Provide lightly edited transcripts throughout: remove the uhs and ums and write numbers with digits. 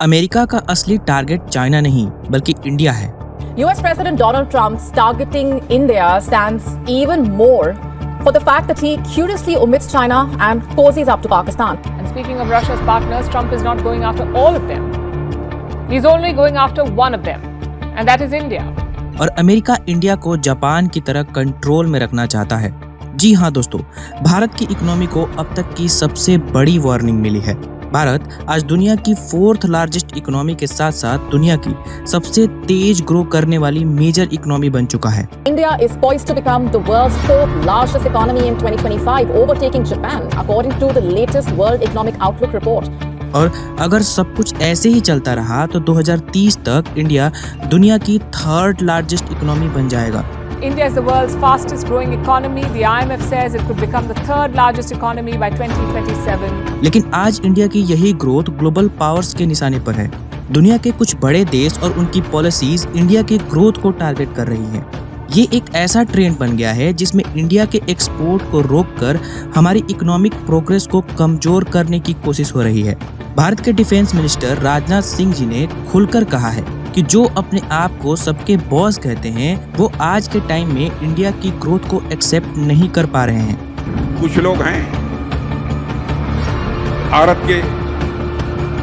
America का असली target China नहीं बल्कि इंडिया है। US President Donald Trump's targeting India stands even more for the fact that he curiously omits China and cozies up to Pakistan. And speaking of Russia's partners, Trump is not going after all of them. He's only going after one of them, and that is India. और America India को Japan की तरह control में रखना चाहता है। जी हाँ दोस्तों, भारत की इकोनॉमी को अब तक की सबसे बड़ी वार्निंग मिली है। भारत आज दुनिया की 4th लार्जेस्ट इकोनॉमी के साथ साथ दुनिया की सबसे तेज ग्रो करने वाली मेजर इकोनॉमी बन चुका है। India is poised to become the world's 4th largest economy in 2025, overtaking Japan, according to the latest World Economic Outlook report. और अगर सब कुछ ऐसे ही चलता रहा तो 2030 तक इंडिया दुनिया की 3rd लार्जेस्ट इकोनॉमी बन जाएगा। India is the world's fastest growing economy. The IMF says it could become the 3rd largest economy by 2027. लेकिन आज इंडिया की यही ग्रोथ ग्लोबल पावर्स के निशाने पर है। दुनिया के कुछ बड़े देश और उनकी पॉलिसीज इंडिया की ग्रोथ को टारगेट कर रही हैं। ये एक ऐसा ट्रेंड बन गया है जिसमें इंडिया के एक्सपोर्ट को रोककर हमारी इकोनॉमिक प्रोग्रेस को कमजोर करने की कोशिश हो रही है। भारत के डिफेंस मिनिस्टर राजनाथ सिंह जी ने खुलकर कहा है कि जो अपने आप को सबके बॉस कहते हैं वो आज के टाइम में इंडिया की ग्रोथ को एक्सेप्ट नहीं कर पा रहे हैं। कुछ लोग हैं भारत के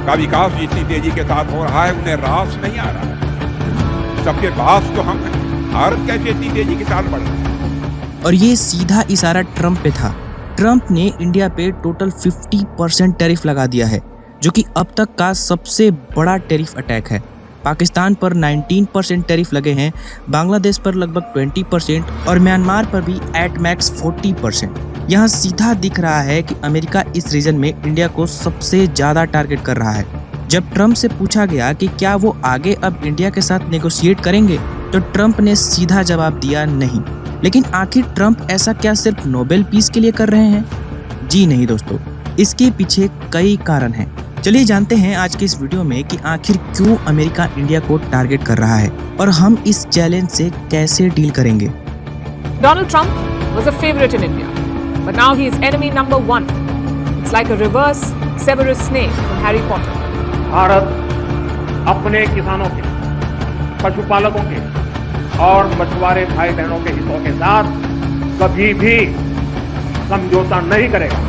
का विकास जितनी तेजी के साथ हो रहा है उन्हें रास नहीं आ रहा है। सबके पास तो हम हैं, भारत कैसे इतनी तेजी के साथ बढ़ रहा है। और ये सीधा इशारा ट्रम्प पे था। ट्रम्प ने इंडिया पे टोटल 50% टैरिफ लगा दिया है, जो कि अब तक का सबसे बड़ा टैरिफ अटैक है। पाकिस्तान पर 19% टैरिफ लगे हैं, बांग्लादेश पर लगभग 20% और म्यांमार पर भी एट मैक्स 40%। यहाँ सीधा दिख रहा है कि अमेरिका इस रीजन में इंडिया को सबसे ज्यादा टारगेट कर रहा है। जब ट्रम्प से पूछा गया कि क्या वो आगे अब इंडिया के साथ नेगोशिएट करेंगे तो ट्रम्प ने सीधा जवाब दिया नहीं। लेकिन आखिर ट्रम्प ऐसा क्या सिर्फ नोबेल पीस के लिए कर रहे हैं? जी नहीं दोस्तों, इसके पीछे कई कारण हैं। चलिए जानते हैं आज के इस वीडियो में कि आखिर क्यों अमेरिका इंडिया को टारगेट कर रहा है और हम इस चैलेंज से कैसे डील करेंगे। Donald Trump was a favorite in India, but now he is enemy number 1. It's like a reverse Severus Snape from Harry Potter. Bharat अपने किसानों के, पशुपालकों के और मछुआरे भाई बहनों के हितों के साथ कभी भी समझौता नहीं करेगा।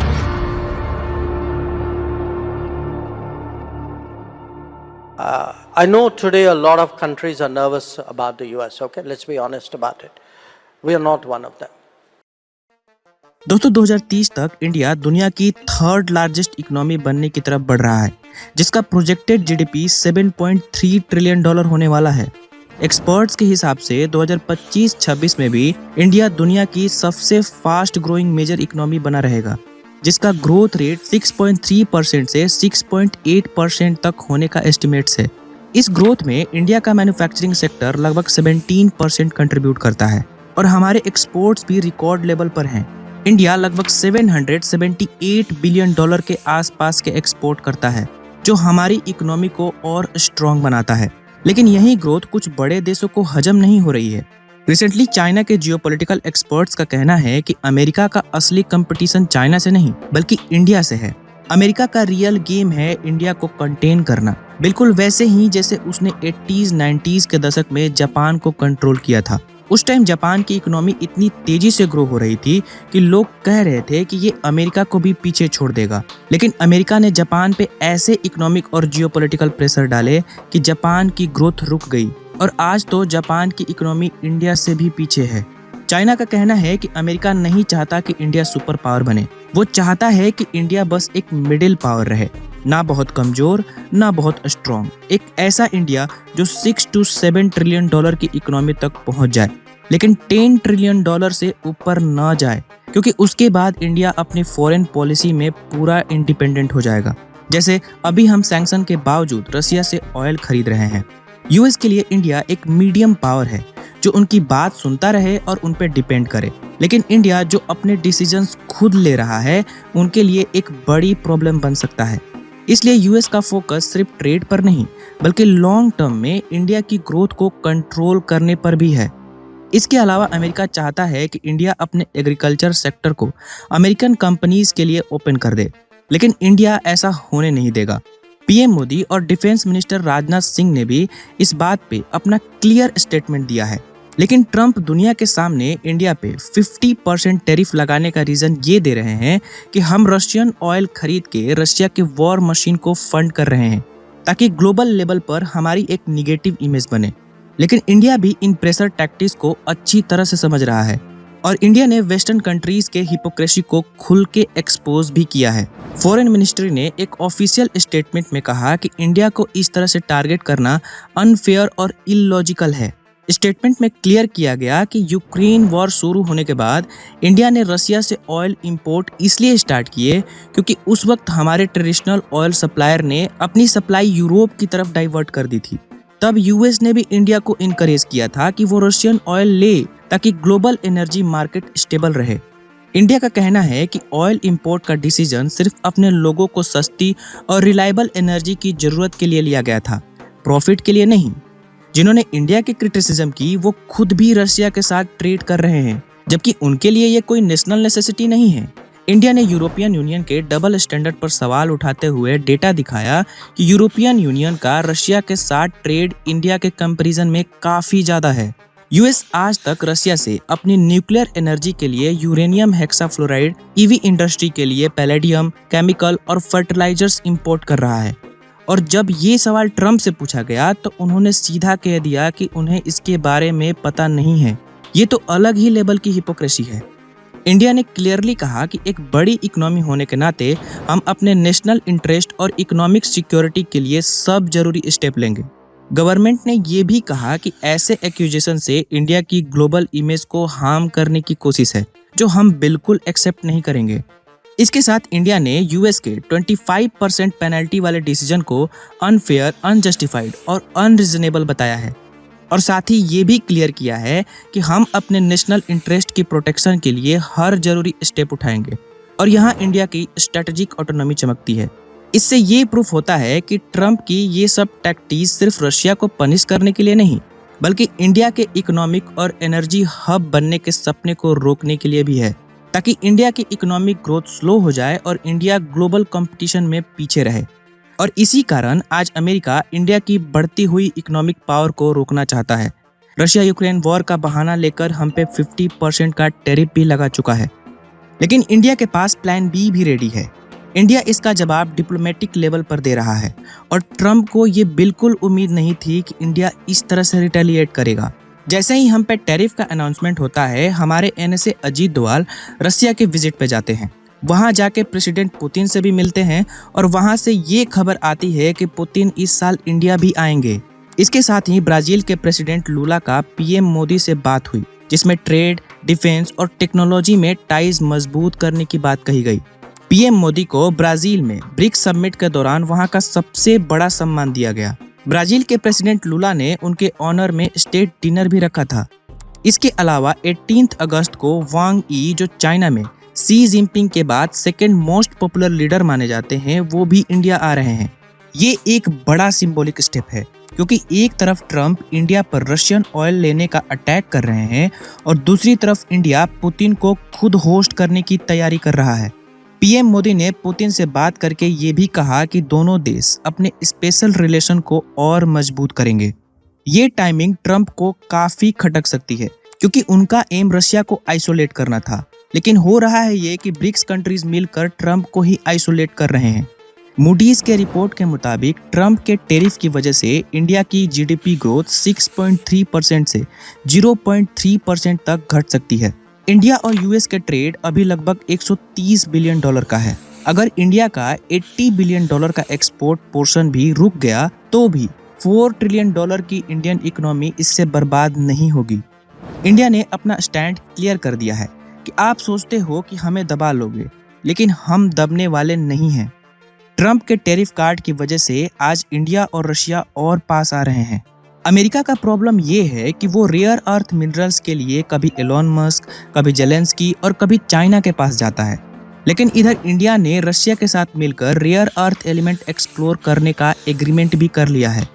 I know today a lot of countries are nervous about the US, okay? Let's be honest about it. We are not one of them. दोस्तों 2030 तक इंडिया दुनिया की 3rd लार्जेस्ट इकोनॉमी बनने की तरफ बढ़ रहा है, जिसका प्रोजेक्टेड जीडीपी $7.3 ट्रिलियन होने वाला है। एक्सपर्ट्स के हिसाब से 2025-26 में भी इंडिया दुनिया की सबसे फास्ट ग्रोइंग मेजर इकोनॉमी बना रहेगा, जिसका ग्रोथ रेट 6.3% से 6.8% तक होने का एस्टिमेट्स है। इस ग्रोथ में इंडिया का मैन्युफैक्चरिंग सेक्टर लगभग 17% कंट्रीब्यूट करता है और हमारे एक्सपोर्ट्स भी रिकॉर्ड लेवल पर हैं। इंडिया लगभग $778 बिलियन के आसपास के एक्सपोर्ट करता है, जो हमारी इकोनॉमी को और स्ट्रॉन्ग बनाता है। लेकिन यही ग्रोथ कुछ बड़े देशों को हजम नहीं हो रही है। रिसेंटली चाइना के जियोपॉलिटिकल एक्सपर्ट्स का कहना है कि अमेरिका का असली कंपटीशन चाइना से नहीं बल्कि इंडिया से है। अमेरिका का रियल गेम है इंडिया को कंटेन करना, बिल्कुल वैसे ही जैसे उसने 80s-90s के दशक में जापान को कंट्रोल किया था। उस टाइम जापान की इकोनॉमी इतनी तेजी से ग्रो हो रही थी कि लोग कह रहे थे कि ये अमेरिका को भी पीछे छोड़ देगा। लेकिन अमेरिका ने जापान पे ऐसे इकोनॉमिक और जियोपॉलिटिकल प्रेशर डाले कि जापान की ग्रोथ रुक गई और आज तो जापान की इकोनॉमी इंडिया से भी पीछे है। चाइना का कहना है कि अमेरिका नहीं चाहता कि इंडिया सुपर पावर बने, वो चाहता है कि इंडिया बस एक मिडिल पावर रहे, ना बहुत कमजोर ना बहुत स्ट्रॉन्ग, एक ऐसा इंडिया जो 6 to 7 ट्रिलियन की इकोनॉमी तक पहुंच जाए, लेकिन 10 ट्रिलियन से ऊपर ना जाए, क्योंकि उसके बाद इंडिया अपनी फॉरेन पॉलिसी में पूरा इंडिपेंडेंट हो जाएगा। जैसे अभी हम सैंक्शन के बावजूद रसिया से ऑयल खरीद रहे हैं। यूएस के लिए इंडिया एक मीडियम पावर है जो उनकी बात सुनता रहे और उन पे डिपेंड करे, लेकिन इंडिया जो अपने डिसीजंस खुद ले रहा है उनके लिए एक बड़ी प्रॉब्लम बन सकता है। इसलिए यूएस का फोकस सिर्फ ट्रेड पर नहीं बल्कि लॉन्ग टर्म में इंडिया की ग्रोथ को कंट्रोल करने पर भी है। इसके अलावा अमेरिका चाहता है कि इंडिया अपने एग्रीकल्चर सेक्टर को अमेरिकन कंपनीज के लिए ओपन कर दे, लेकिन इंडिया ऐसा होने नहीं देगा। पीएम मोदी और डिफेंस मिनिस्टर राजनाथ सिंह ने भी इस बात पे अपना क्लियर स्टेटमेंट दिया है। लेकिन ट्रंप दुनिया के सामने इंडिया पे 50% टैरिफ लगाने का रीजन ये दे रहे हैं कि हम रशियन ऑयल खरीद के रशिया के वॉर मशीन को फंड कर रहे हैं ताकि ग्लोबल लेवल पर हमारी एक निगेटिव इमेज बने। लेकिन इंडिया भी इन प्रेशर टैक्टिक्स को अच्छी तरह से समझ रहा है और इंडिया ने वेस्टर्न कंट्रीज के हिपोक्रेसी को खुल के एक्सपोज भी किया है। फॉरेन मिनिस्ट्री ने एक ऑफिशियल स्टेटमेंट में कहा कि इंडिया को इस तरह से टारगेट करना अनफेयर और इलॉजिकल है। स्टेटमेंट में क्लियर किया गया कि यूक्रेन वॉर शुरू होने के बाद इंडिया ने रशिया से ऑयल इंपोर्ट इसलिए स्टार्ट किए क्योंकि उस वक्त हमारे ट्रेडिशनल ऑयल सप्लायर ने अपनी सप्लाई यूरोप की तरफ डाइवर्ट कर दी थी। तब यूएस ने भी इंडिया को इनकरेज किया था कि वो रशियन ऑयल ले ताकि ग्लोबल एनर्जी मार्केट स्टेबल रहे। इंडिया का कहना है कि ऑयल इंपोर्ट का डिसीजन सिर्फ अपने लोगों को सस्ती और रिलायबल एनर्जी की जरूरत के लिए लिया गया था, प्रॉफिट के लिए नहीं। जिन्होंने इंडिया की क्रिटिसिज्म की वो खुद भी रशिया के साथ ट्रेड कर रहे हैं, जबकि उनके लिए ये कोई नेशनल नेसेसिटी नहीं है। इंडिया ने यूरोपियन यूनियन के डबल स्टैंडर्ड पर सवाल उठाते हुए डेटा दिखाया कि यूरोपियन यूनियन का रशिया के साथ ट्रेड इंडिया के कंपैरिजन में काफी ज्यादा है। यूएस आज तक रशिया से अपनी न्यूक्लियर एनर्जी के लिए यूरेनियम हेक्साफ्लोराइड, ईवी इंडस्ट्री के लिए पैलेडियम, केमिकल और फर्टिलाइजर्स इंपोर्ट कर रहा है। और जब ये सवाल ट्रंप से पूछा गया तो उन्होंने सीधा कह दिया कि उन्हें इसके बारे में पता नहीं है। ये तो अलग ही लेवल की हिपोक्रेसी है। इंडिया ने क्लियरली कहा कि एक बड़ी इकोनॉमी होने के नाते हम अपने नेशनल इंटरेस्ट और इकोनॉमिक सिक्योरिटी के लिए सब जरूरी स्टेप लेंगे। गवर्नमेंट ने ये भी कहा कि ऐसे एक्यूजेशन से इंडिया की ग्लोबल इमेज को हार्म करने की कोशिश है, जो हम बिल्कुल एक्सेप्ट नहीं करेंगे। इसके साथ इंडिया ने यूएस के 25% पेनल्टी वाले डिसीजन को अनफेयर, अनजस्टिफाइड और अनरीजनेबल बताया है और साथ ही ये भी क्लियर किया है कि हम अपने नेशनल इंटरेस्ट की प्रोटेक्शन के लिए हर जरूरी स्टेप उठाएंगे। और यहाँ इंडिया की स्ट्रेटेजिक ऑटोनॉमी चमकती है। इससे ये प्रूफ होता है कि ट्रंप की ये सब टैक्टिक्स सिर्फ रशिया को पनिश करने के लिए नहीं, बल्कि इंडिया के इकोनॉमिक और एनर्जी हब बनने के सपने को रोकने के लिए भी है, ताकि इंडिया की इकोनॉमिक ग्रोथ स्लो हो जाए और इंडिया ग्लोबल कंपटीशन में पीछे रहे। और इसी कारण आज अमेरिका इंडिया की बढ़ती हुई इकोनॉमिक पावर को रोकना चाहता है। रशिया यूक्रेन वॉर का बहाना लेकर हम पे 50% का टैरिफ भी लगा चुका है। लेकिन इंडिया के पास प्लान बी भी रेडी है। इंडिया इसका जवाब डिप्लोमेटिक लेवल पर दे रहा है और ट्रंप को ये बिल्कुल उम्मीद नहीं थी कि इंडिया इस तरह से रिटेलिएट करेगा। जैसे ही हम पे टैरिफ का अनाउंसमेंट होता है, हमारे एनएसए अजीत डोवाल रशिया के विजिट पे जाते हैं। वहां जाके प्रेसिडेंट पुतिन से भी मिलते हैं और वहां से ये खबर आती है कि पुतिन इस साल इंडिया भी आएंगे। इसके साथ ही ब्राजील के प्रेसिडेंट लूला का पीएम मोदी से बात हुई, जिसमें ट्रेड, डिफेंस और टेक्नोलॉजी में टाइज मजबूत करने की बात कही गई। पीएम मोदी को ब्राजील में ब्रिक्स समिट के दौरान वहां का सबसे बड़ा सम्मान दिया गया। ब्राजील के प्रेसिडेंट लूला ने उनके ऑनर में स्टेट डिनर भी रखा था। इसके अलावा 18 अगस्त को वांग ई, जो चाइना में शी जिनपिंग के बाद सेकेंड मोस्ट पॉपुलर लीडर माने जाते हैं, वो भी इंडिया आ रहे हैं। ये एक बड़ा सिंबॉलिक स्टेप है, क्योंकि एक तरफ ट्रंप इंडिया पर रशियन ऑयल लेने का अटैक कर रहे हैं और दूसरी तरफ इंडिया पुतिन को खुद होस्ट करने की तैयारी कर रहा है। पीएम मोदी ने पुतिन से बात करके ये भी कहा कि दोनों देश अपने स्पेशल रिलेशन को और मजबूत करेंगे। ये टाइमिंग ट्रंप को काफी खटक सकती है, क्योंकि उनका एम रशिया को आइसोलेट करना था, लेकिन हो रहा है ये कि ब्रिक्स कंट्रीज मिलकर ट्रंप को ही आइसोलेट कर रहे हैं। मूडीज के रिपोर्ट के मुताबिक ट्रंप के टैरिफ की वजह से इंडिया की जीडीपी ग्रोथ 6.3% से 0.3% तक घट सकती है। इंडिया और यूएस के ट्रेड अभी लगभग $130 बिलियन का है। अगर इंडिया का $80 बिलियन का एक्सपोर्ट पोर्शन भी रुक गया तो भी $4 ट्रिलियन की इंडियन इकोनॉमी इससे बर्बाद नहीं होगी। इंडिया ने अपना स्टैंड क्लियर कर दिया है कि आप सोचते हो कि हमें दबा लोगे, लेकिन हम दबने वाले नहीं हैं। ट्रंप के टैरिफ कार्ड की वजह से आज इंडिया और रशिया और पास आ रहे हैं। अमेरिका का प्रॉब्लम ये है कि वो रेयर अर्थ मिनरल्स के लिए कभी एलोन मस्क, कभी जेलेंस्की और कभी चाइना के पास जाता है, लेकिन इधर इंडिया ने रशिया के साथ मिलकर रेयर अर्थ एलिमेंट एक्सप्लोर करने का एग्रीमेंट भी कर लिया है।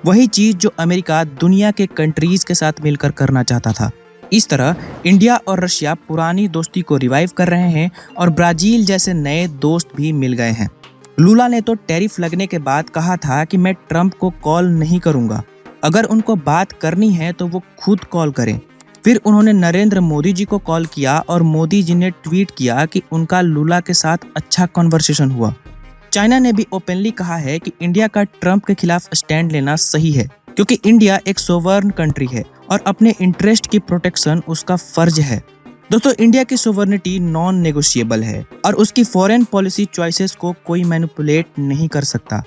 वही चीज जो अमेरिका दुनिया के कंट्रीज के साथ मिलकर करना चाहता था। इस तरह इंडिया और रशिया पुरानी दोस्ती को रिवाइव कर रहे हैं और ब्राजील जैसे नए दोस्त भी मिल गए हैं। लूला ने तो टैरिफ लगने के बाद कहा था कि मैं ट्रंप को कॉल नहीं करूंगा, अगर उनको बात करनी है तो वो खुद कॉल करें। फिर उन्होंने नरेंद्र मोदी जी को कॉल किया और मोदी जी ने ट्वीट किया कि उनका लूला के साथ अच्छा कन्वर्सेशन हुआ। चाइना ने भी ओपनली कहा है कि इंडिया का ट्रंप के खिलाफ स्टैंड लेना सही है, क्योंकि इंडिया एक सोवरेन कंट्री है और अपने इंटरेस्ट की प्रोटेक्शन उसका फर्ज है। दोस्तों, इंडिया की सोवरेनिटी नॉन नेगोशिएबल है और उसकी फॉरेन पॉलिसी चॉइसेस को कोई मैनिपुलेट नहीं कर सकता।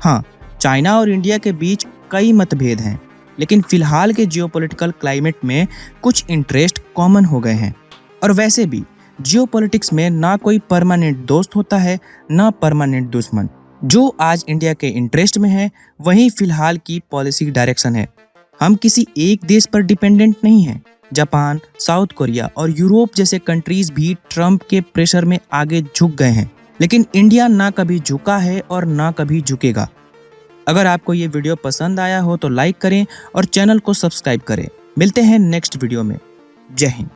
हाँ, चाइना और इंडिया के बीच कई मतभेद हैं, लेकिन फिलहाल के जियोपॉलिटिकल क्लाइमेट में कुछ इंटरेस्ट कॉमन हो गए हैं। और वैसे भी जियोपॉलिटिक्स में ना कोई परमानेंट दोस्त होता है, ना परमानेंट दुश्मन। जो आज इंडिया के इंटरेस्ट में है वही फिलहाल की पॉलिसी डायरेक्शन है। हम किसी एक देश पर डिपेंडेंट नहीं हैं। जापान, साउथ कोरिया और यूरोप जैसे कंट्रीज भी ट्रंप के प्रेशर में आगे झुक गए हैं, लेकिन इंडिया ना कभी झुका है और ना कभी झुकेगा। अगर आपको ये वीडियो पसंद आया हो तो लाइक करें और चैनल को सब्सक्राइब करें। मिलते हैं नेक्स्ट वीडियो में। जय हिंद।